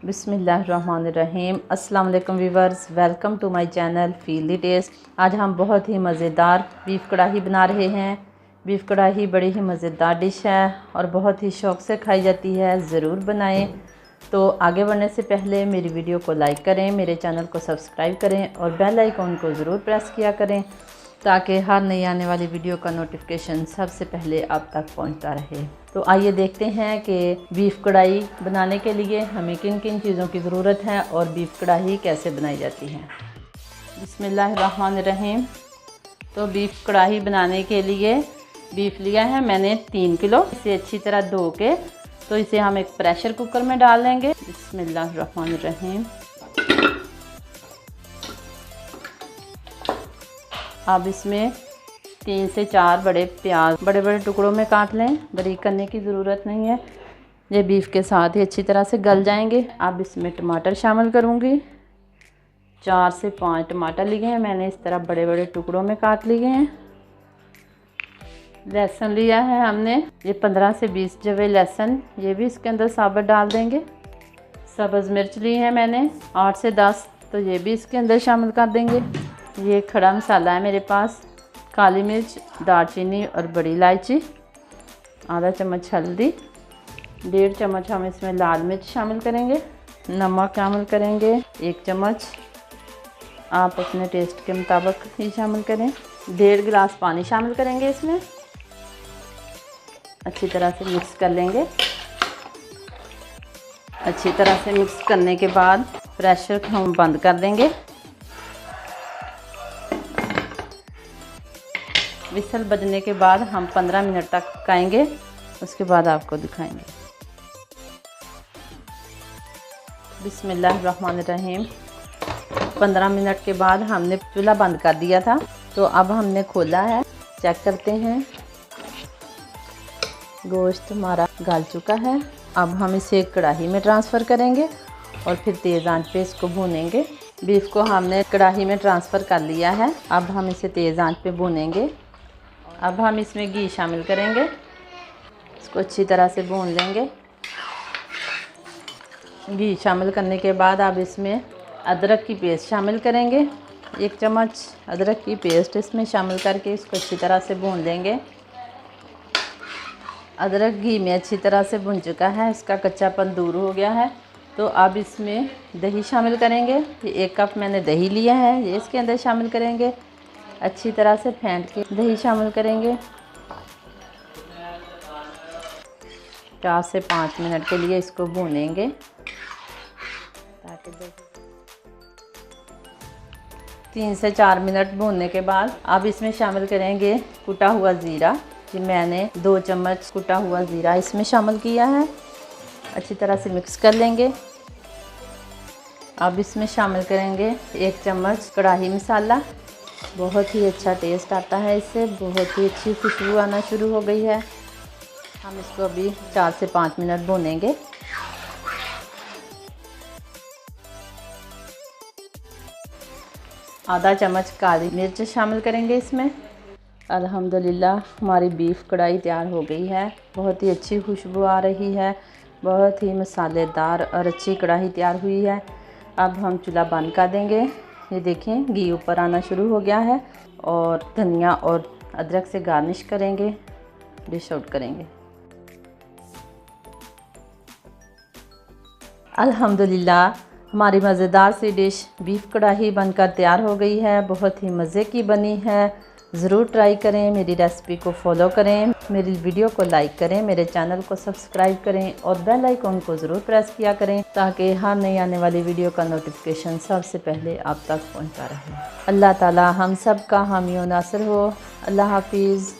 बिस्मिल्लाहिर्रहमानिर्रहीम। अस्सलाम वालेकुम viewers, welcome to my channel feel the taste. आज हम बहुत ही मज़ेदार बीफ कढ़ाई बना रहे हैं। बीफ कढ़ाई बड़ी ही मज़ेदार डिश है और बहुत ही शौक़ से खाई जाती है। ज़रूर बनाएं। तो आगे बढ़ने से पहले मेरी वीडियो को लाइक करें, मेरे चैनल को सब्सक्राइब करें और बेल आइकन को ज़रूर प्रेस किया करें ताकि हर नई आने वाली वीडियो का नोटिफिकेशन सबसे पहले आप तक पहुंचता रहे। तो आइए देखते हैं कि बीफ कढ़ाई बनाने के लिए हमें किन किन चीज़ों की ज़रूरत है और बीफ कढ़ाई कैसे बनाई जाती है। बिस्मिल्लाहिर्रहमानिर्रहीम। तो बीफ कढ़ाई बनाने के लिए बीफ लिया है मैंने 3 किलो। इसे अच्छी तरह धो के तो इसे हम एक प्रेशर कुकर में डाल देंगे। बिस्मिल्लाहिर्रहमानिर्रहीम। अब इसमें 3 से 4 बड़े प्याज बड़े बड़े टुकड़ों में काट लें, बारीक करने की ज़रूरत नहीं है। ये बीफ के साथ ही अच्छी तरह से गल जाएंगे। अब इसमें टमाटर शामिल करूँगी। 4 से 5 टमाटर लिए हैं मैंने, इस तरह बड़े बड़े टुकड़ों में काट लिए हैं। लहसुन लिया है हमने, ये 15 से 20 जवे लहसुन, ये भी इसके अंदर साबुत डाल देंगे। सब्ज़ मिर्च ली है मैंने 8 से 10, तो ये भी इसके अंदर शामिल कर देंगे। ये खड़ा मसाला है मेरे पास, काली मिर्च, दालचीनी और बड़ी इलायची, आधा चम्मच हल्दी, 1.5 चम्मच हम इसमें लाल मिर्च शामिल करेंगे। नमक शामिल करेंगे 1 चम्मच, आप अपने टेस्ट के मुताबिक ही शामिल करें। 1.5 गिलास पानी शामिल करेंगे इसमें। अच्छी तरह से मिक्स कर लेंगे। अच्छी तरह से मिक्स करने के बाद प्रेशर हम बंद कर देंगे। विसल बजने के बाद हम 15 मिनट तक पकाएंगे, उसके बाद आपको दिखाएंगे। बिस्मिल्लाहिर्रहमानिर्रहीम। 15 मिनट के बाद हमने चूल्हा बंद कर दिया था, तो अब हमने खोला है, चेक करते हैं। गोश्त हमारा गल चुका है। अब हम इसे एक कढ़ाई में ट्रांसफ़र करेंगे और फिर तेज़ आंच पे इसको भूनेंगे। बीफ को हमने कढ़ाई में ट्रांसफ़र कर लिया है। अब हम इसे तेज़ आंच पे भूनेंगे। अब हम इसमें घी शामिल करेंगे, इसको अच्छी तरह से भून लेंगे। घी शामिल करने के बाद अब इसमें अदरक की पेस्ट शामिल करेंगे। 1 चम्मच अदरक की पेस्ट इसमें शामिल करके इसको अच्छी तरह से भून लेंगे। अदरक घी में अच्छी तरह से भुन चुका है, इसका कच्चापन दूर हो गया है। तो अब इसमें दही शामिल करेंगे। ये 1 कप मैंने दही लिया है, ये इसके अंदर शामिल करेंगे। अच्छी तरह से फेंट के दही शामिल करेंगे। 4 से 5 मिनट के लिए इसको भूनेंगे ताकि 3 से 4 मिनट भूनने के बाद अब इसमें शामिल करेंगे कुटा हुआ ज़ीरा। कि मैंने 2 चम्मच कुटा हुआ ज़ीरा इसमें शामिल किया है। अच्छी तरह से मिक्स कर लेंगे। अब इसमें शामिल करेंगे 1 चम्मच कढ़ाई मसाला। बहुत ही अच्छा टेस्ट आता है इससे, बहुत ही अच्छी खुशबू आना शुरू हो गई है। हम इसको अभी 4 से 5 मिनट भूनेंगे। आधा चम्मच काली मिर्च शामिल करेंगे इसमें। अल्हम्दुलिल्लाह हमारी बीफ कढ़ाई तैयार हो गई है। बहुत ही अच्छी खुशबू आ रही है, बहुत ही मसालेदार और अच्छी कढ़ाई तैयार हुई है। अब हम चूल्हा बंद कर देंगे। ये देखें घी ऊपर आना शुरू हो गया है और धनिया और अदरक से गार्निश करेंगे, डिश आउट करेंगे। अल्हम्दुलिल्लाह हमारी मज़ेदार सी डिश बीफ कढ़ाई बनकर तैयार हो गई है। बहुत ही मज़े की बनी है। ज़रूर ट्राई करें, मेरी रेसिपी को फॉलो करें, मेरी वीडियो को लाइक करें, मेरे चैनल को सब्सक्राइब करें और बेल आइकन को ज़रूर प्रेस किया करें ताकि हर नई आने वाली वीडियो का नोटिफिकेशन सबसे पहले आप तक पहुंचता रहे। अल्लाह ताला हम सब का हामी और नासिर हो। अल्लाह हाफिज़।